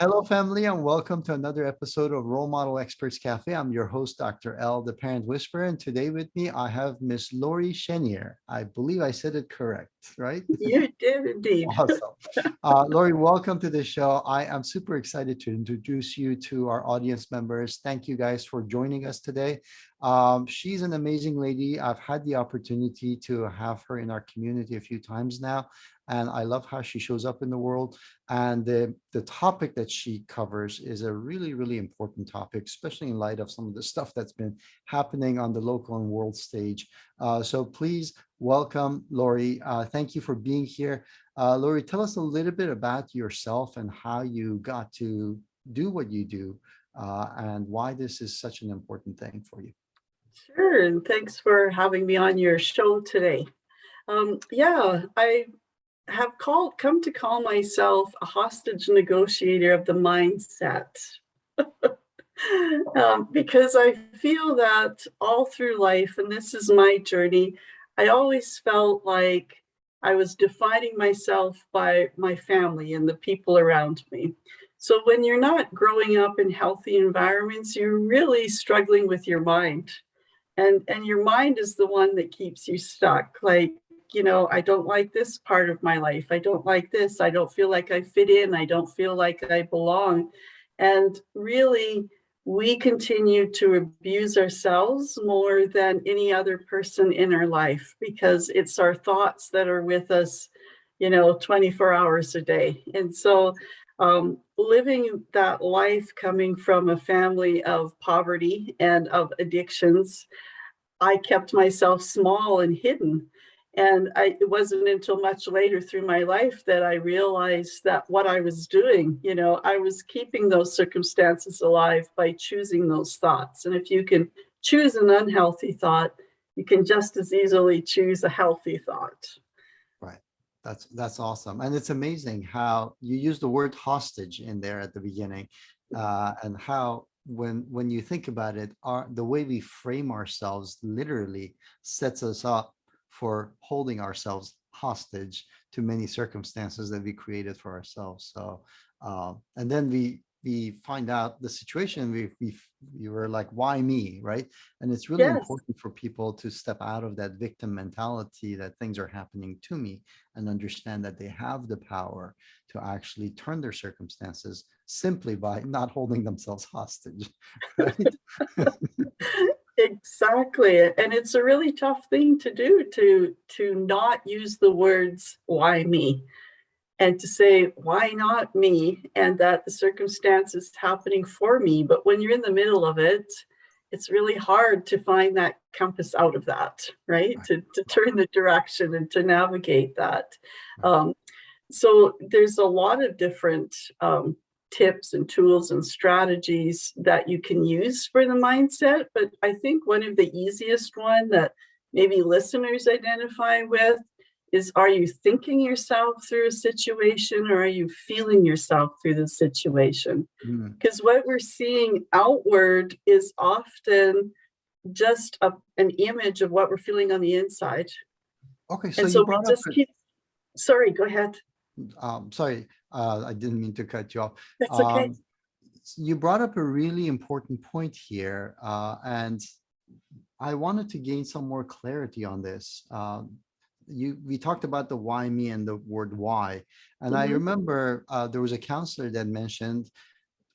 Hello, family, and welcome to another episode of Role Model Experts Cafe. I'm your host, Dr. L, the Parent Whisperer, and today with me, I have Miss Lori Chenger. I believe I said it correct, right? You did indeed. Awesome. Lori, welcome to the show. I am super excited to introduce you to our audience members. Thank you guys for joining us today. She's an amazing lady. I've had the opportunity to have her in our community a few times now, and I love how she shows up in the world. And the topic that she covers is a really, really important topic, especially in light of some of the stuff that's been happening on the local and world stage. So please welcome Lori. Thank you for being here. Lori, tell us a little bit about yourself and how you got to do what you do, and why this is such an important thing for you. Sure, and thanks for having me on your show today. Yeah, I have come to call myself a hostage negotiator of the mindset. Because I feel that all through life, and this is my journey, I always felt like I was defining myself by my family and the people around me. So when you're not growing up in healthy environments, you're really struggling with your mind. And your mind is the one that keeps you stuck. Like, I don't like this part of my life. I don't like this. I don't feel like I fit in. I don't feel like I belong. And really, we continue to abuse ourselves more than any other person in our life because it's our thoughts that are with us, 24 hours a day. And so, living that life coming from a family of poverty and of addictions, I kept myself small and hidden. And it wasn't until much later through my life that I realized that what I was doing, I was keeping those circumstances alive by choosing those thoughts. And if you can choose an unhealthy thought, you can just as easily choose a healthy thought. Right. That's awesome. And it's amazing how you use the word hostage in there at the beginning, and how when you think about it, the way we frame ourselves literally sets us up for holding ourselves hostage to many circumstances that we created for ourselves. So, and then we find out the situation, we were like, why me, right? And it's really Yes. important for people to step out of that victim mentality that things are happening to me and understand that they have the power to actually turn their circumstances simply by not holding themselves hostage, right? Exactly. And it's a really tough thing to do, to not use the words why me, and to say why not me, and that the circumstance is happening for me. But when you're in the middle of it, it's really hard to find that compass out of that, right? Right, To turn the direction and to navigate that. right. Um, so there's a lot of different tips and tools and strategies that you can use for the mindset. But I think one of the easiest one that maybe listeners identify with is, are you thinking yourself through a situation, or are you feeling yourself through the situation? Mm. Because what we're seeing outward is often just an image of what we're feeling on the inside. Okay, so And you so we brought up just keep, sorry, go ahead. sorry, I didn't mean to cut you off. That's okay. Um, you brought up a really important point here, and I wanted to gain some more clarity on this. We talked about the why me and the word why, and I Hmm. remember there was a counselor that mentioned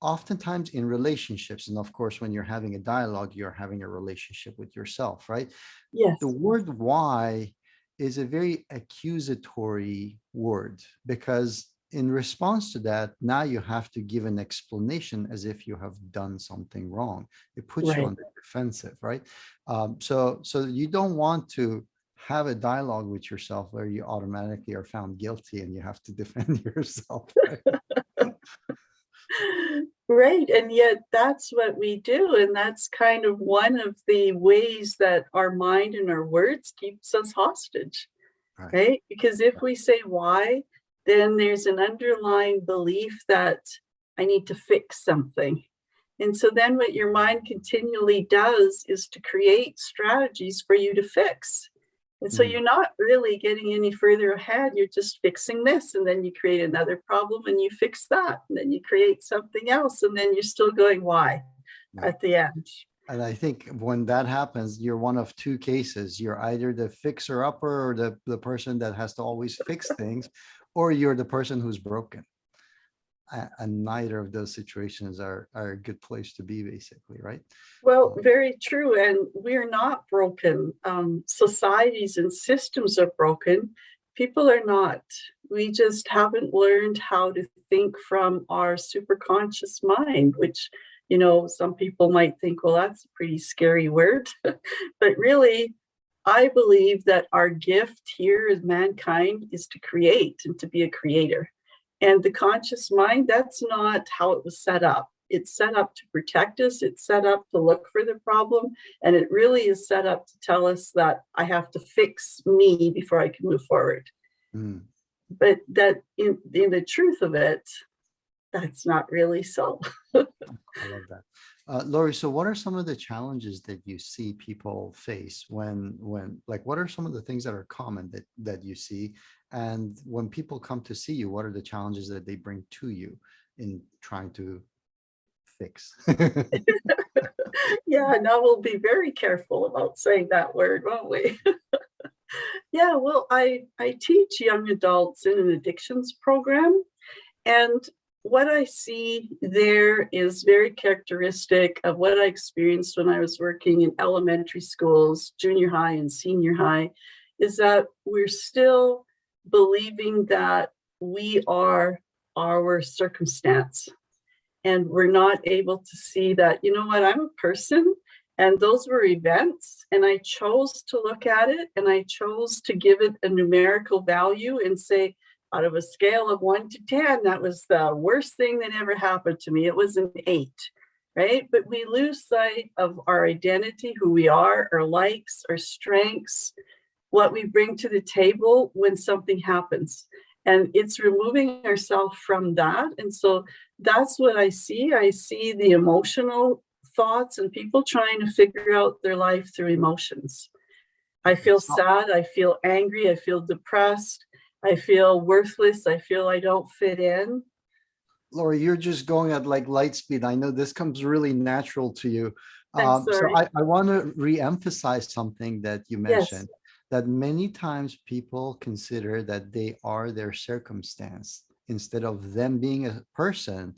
oftentimes in relationships, and of course, when you're having a dialogue, you're having a relationship with yourself, right? The Yes. word why is a very accusatory word because in response to that, now you have to give an explanation as if you have done something wrong. It puts you Right. on the defensive, right? So you don't want to have a dialogue with yourself where you automatically are found guilty and you have to defend yourself, right? Right. And yet that's what we do. And that's kind of one of the ways that our mind and our words keeps us hostage, Right. right? Because if Right. we say why, then there's an underlying belief that I need to fix something. And so then what your mind continually does is to create strategies for you to fix. And so Mhm. you're not really getting any further ahead. You're just fixing this, and then you create another problem and you fix that. And then you create something else, and then you're still going, why Yeah. at the end? And I think when that happens, you're one of two cases. You're either the fixer upper or the person that has to always fix things, or you're the person who's broken. And neither of those situations are a good place to be, basically, right? Well, Uh, very true. And we're not broken. Societies and systems are broken. People are not. We just haven't learned how to think from our superconscious mind, which, some people might think, well, that's a pretty scary word. But really, I believe that our gift here as mankind is to create and to be a creator. And the conscious mind, that's not how it was set up. It's set up to protect us, it's set up to look for the problem, and it really is set up to tell us that I have to fix me before I can move forward. mm, But that in the truth of it, that's not really so. I love that. Lori, so what are some of the challenges that you see people face when like what are some of the things that are common that you see? And when people come to see you, what are the challenges that they bring to you in trying to fix? Yeah, now we'll be very careful about saying that word, won't we? Yeah, well, I teach young adults in an addictions program. And what I see there is very characteristic of what I experienced when I was working in elementary schools, junior high, and senior high, is that we're still believing that we are our circumstance. And we're not able to see that, you know what, I'm a person and those were events. And I chose to look at it and I chose to give it a numerical value and say, out of a scale of 1 to 10, that was the worst thing that ever happened to me. It was an 8, right? But we lose sight of our identity, who we are, our likes, our strengths, what we bring to the table when something happens. And it's removing ourselves from that. And so that's what I see. I see the emotional thoughts and people trying to figure out their life through emotions. I Okay. feel sad. I feel angry. I feel depressed. I feel worthless. I feel I don't fit in. Laura, you're just going at like light speed. I know this comes really natural to you. I'm So sorry. I want to re-emphasize something that you Yes. mentioned, that many times people consider that they are their circumstance instead of them being a person,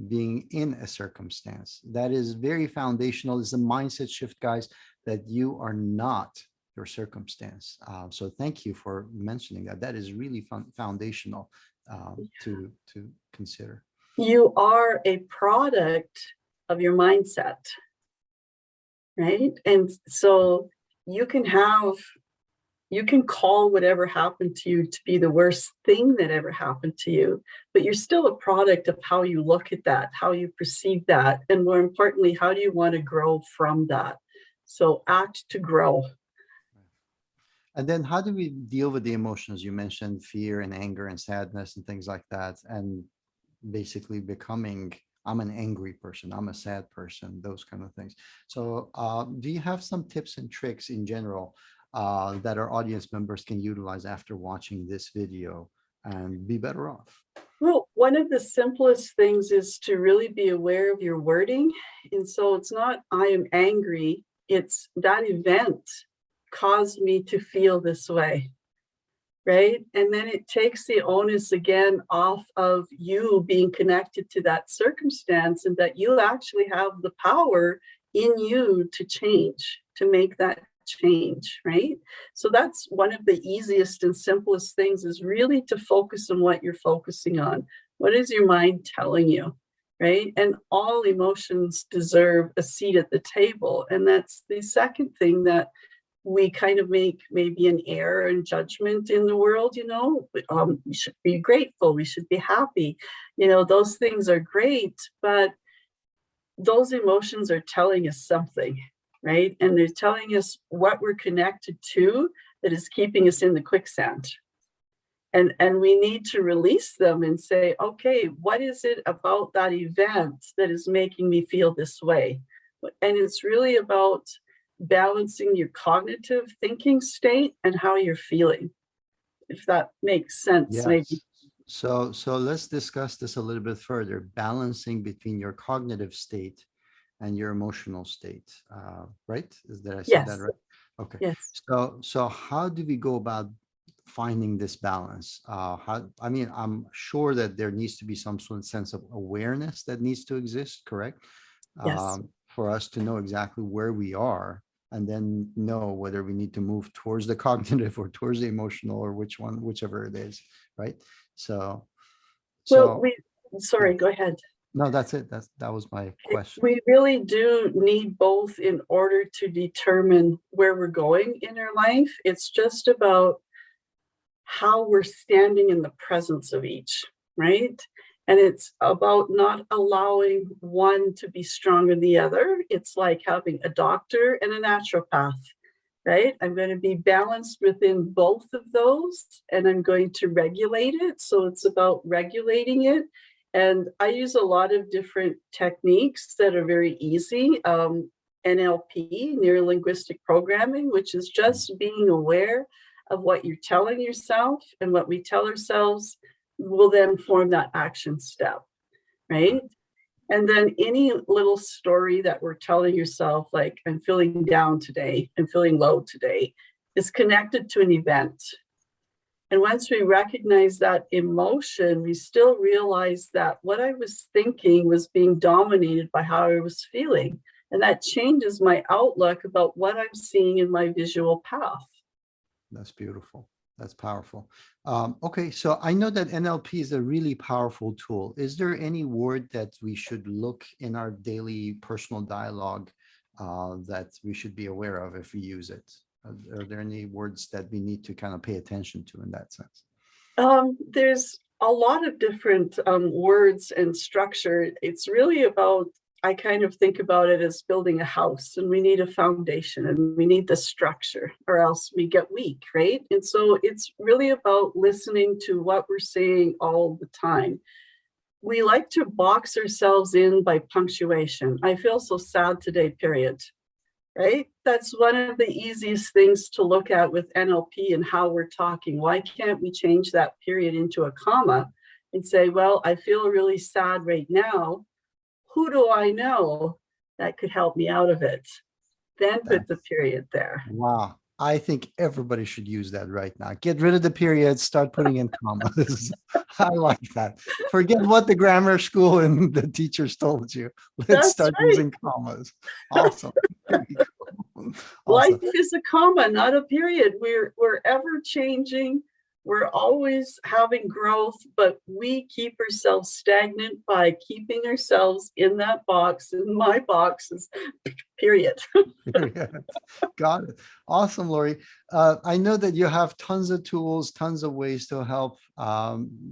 being in a circumstance. That is very foundational. It's a mindset shift, guys, that you are not your circumstance. So thank you for mentioning that. That is really foundational to consider. You are a product of your mindset, right? And so you can have you can call whatever happened to you to be the worst thing that ever happened to you, but you're still a product of how you look at that, how you perceive that, and more importantly, how do you want to grow from that? So act to grow. And then how do we deal with the emotions? You mentioned fear and anger and sadness and things like that. And basically becoming, I'm an angry person, I'm a sad person, those kind of things. So do you have some tips and tricks in general that our audience members can utilize after watching this video and be better off? Well, one of the simplest things is to really be aware of your wording. And so it's not, I am angry, it's that event caused me to feel this way, right? And then it takes the onus again off of you being connected to that circumstance and that you actually have the power in you to change, to make that change, right? So that's one of the easiest and simplest things is really to focus on what you're focusing on. What is your mind telling you? Right. And all emotions deserve a seat at the table. And that's the second thing that we kind of make maybe an error in judgment in the world, we should be grateful, we should be happy, those things are great, but those emotions are telling us something, right? And they're telling us what we're connected to that is keeping us in the quicksand. And we need to release them and say, okay, what is it about that event that is making me feel this way? And it's really about balancing your cognitive thinking state and how you're feeling, if that makes sense, maybe. Yes. So let's discuss this a little bit further. Balancing between your cognitive state and your emotional state, right? Is that I said that Yes, right? Okay. yes, So how do we go about finding this balance? I mean, I'm sure that there needs to be some sort of sense of awareness that needs to exist, correct? yes. For us to know exactly where we are and then know whether we need to move towards the cognitive or towards the emotional or whichever it is, right? So, Well, so yeah, sorry, go ahead. no, that's it. That was my question. We really do need both in order to determine where we're going in our life. It's just about how we're standing in the presence of each, right? And it's about not allowing one to be stronger than the other. It's like having a doctor and a naturopath, right? I'm going to be balanced within both of those and I'm going to regulate it. So it's about regulating it. And I use a lot of different techniques that are very easy. NLP, neuro linguistic programming, which is just being aware of what you're telling yourself, and what we tell ourselves will then form that action step, right? And then any little story that we're telling yourself, like, I'm feeling down today, I'm feeling low today, is connected to an event. And once we recognize that emotion, we still realize that what I was thinking was being dominated by how I was feeling. And that changes my outlook about what I'm seeing in my visual path. That's beautiful. That's powerful. Okay, so I know that NLP is a really powerful tool. Is there any word that we should look in our daily personal dialogue that we should be aware of if we use it? Are there any words that we need to kind of pay attention to in that sense? There's a lot of different words and structure. It's really about, I kind of think about it as building a house, and we need a foundation and we need the structure or else we get weak, right? And so it's really about listening to what we're saying all the time. We like to box ourselves in by punctuation. I feel so sad today, period. Right? That's one of the easiest things to look at with NLP and how we're talking. Why can't we change that period into a comma and say, well, I feel really sad right now. Who do I know that could help me out of it? Then put the That's period there. wow. I think everybody should use that right now. Get rid of the periods, start putting in commas. I like that. Forget what the grammar school and the teachers told you. Let's That's start right. using commas. Awesome. Very cool. Life Awesome. is a comma, not a period. We're ever changing. We're always having growth, but we keep ourselves stagnant by keeping ourselves in that box. In my box is period. Period. Got it. Awesome, Lori. I know that you have tons of tools, tons of ways to help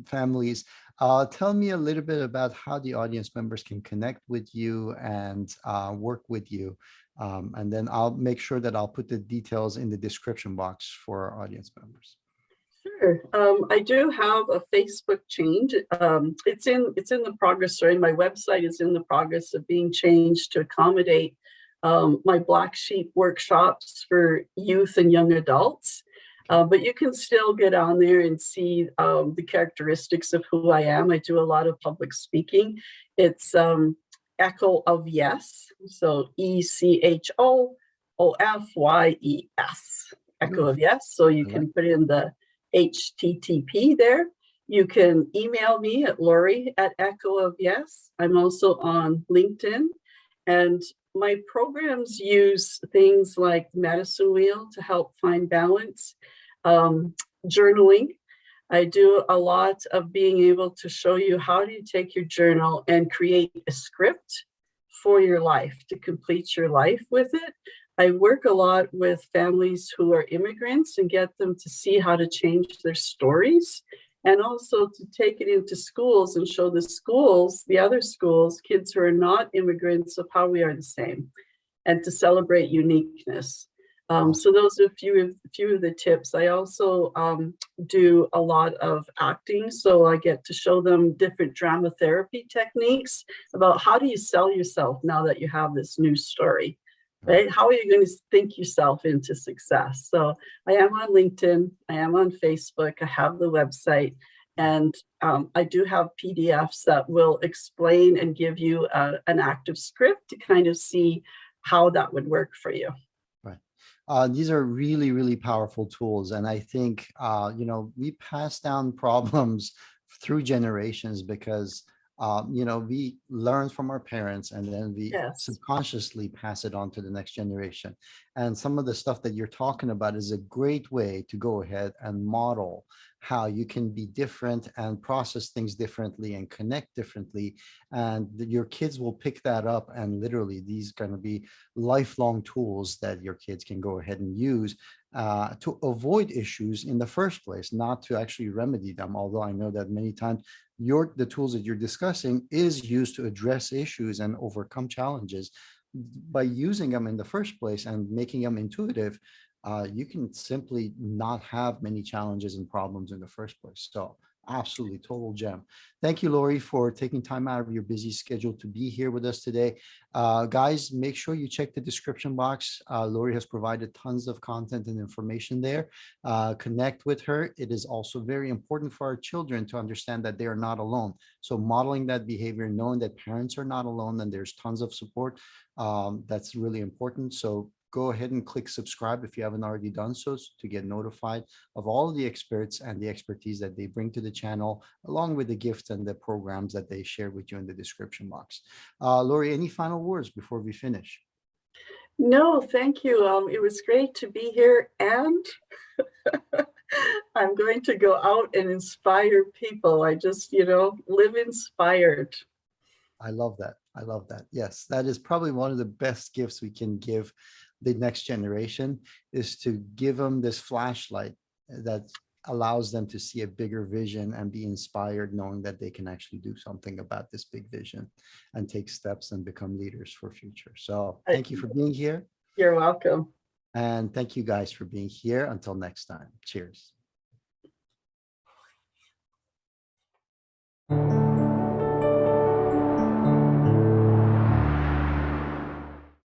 families. Tell me a little bit about how the audience members can connect with you and work with you. And then I'll make sure that I'll put the details in the description box for our audience members. Sure. I do have a Facebook change. It's in the progress. Sorry, my website is in the progress of being changed to accommodate my Black Sheep workshops for youth and young adults. But you can still get on there and see the characteristics of who I am. I do a lot of public speaking. It's Echo of Yes, so ECHOOFYES, Echo of Beautiful. Yes. So you I like can put in the HTTP there. You can email me at Lori at Echo of Yes. I'm also on LinkedIn. And my programs use things like the medicine wheel to help find balance, journaling. I do a lot of being able to show you how do you take your journal and create a script for your life to complete your life with it. I work a lot with families who are immigrants and get them to see how to change their stories, and also to take it into schools and show the schools, the other schools, kids who are not immigrants, of how we are the same, and to celebrate uniqueness. awesome. So those are a few of the tips. I also do a lot of acting, so I get to show them different drama therapy techniques about how do you sell yourself now that you have this new story. Right. right? How are you going to think yourself into success? So I am on LinkedIn, I am on Facebook, I have the website, and I do have PDFs that will explain and give you an active script to kind of see how that would work for you. Right. These are really, really powerful tools. And I think, we pass down problems through generations because, we learn from our parents and then we Yes. subconsciously pass it on to the next generation. And some of the stuff that you're talking about is a great way to go ahead and model how you can be different and process things differently and connect differently. And your kids will pick that up. And literally, these are going to be lifelong tools that your kids can go ahead and use to avoid issues in the first place, not to actually remedy them. Although I know that many times the tools that you're discussing is used to address issues and overcome challenges. By using them in the first place and making them intuitive, you can simply not have many challenges and problems in the first place. So absolutely total gem. Thank you, Lori, for taking time out of your busy schedule to be here with us today. Guys, make sure you check the description box. Lori has provided tons of content and information there. Connect with her. It is also very important for our children to understand that they are not alone. So modeling that behavior, knowing that parents are not alone and there's tons of support, that's really important. So go ahead and click subscribe if you haven't already done so to get notified of all of the experts and the expertise that they bring to the channel, along with the gifts and the programs that they share with you in the description box. Lori, any final words before we finish? No, thank you. It was great to be here, and I'm going to go out and inspire people. I just, live inspired. I love that. I love that. Yes, that is probably one of the best gifts we can give the next generation is to give them this flashlight that allows them to see a bigger vision and be inspired knowing that they can actually do something about this big vision and take steps and become leaders for future. So I, thank you for being here. you're welcome. And thank you guys for being here. Until next time. Cheers.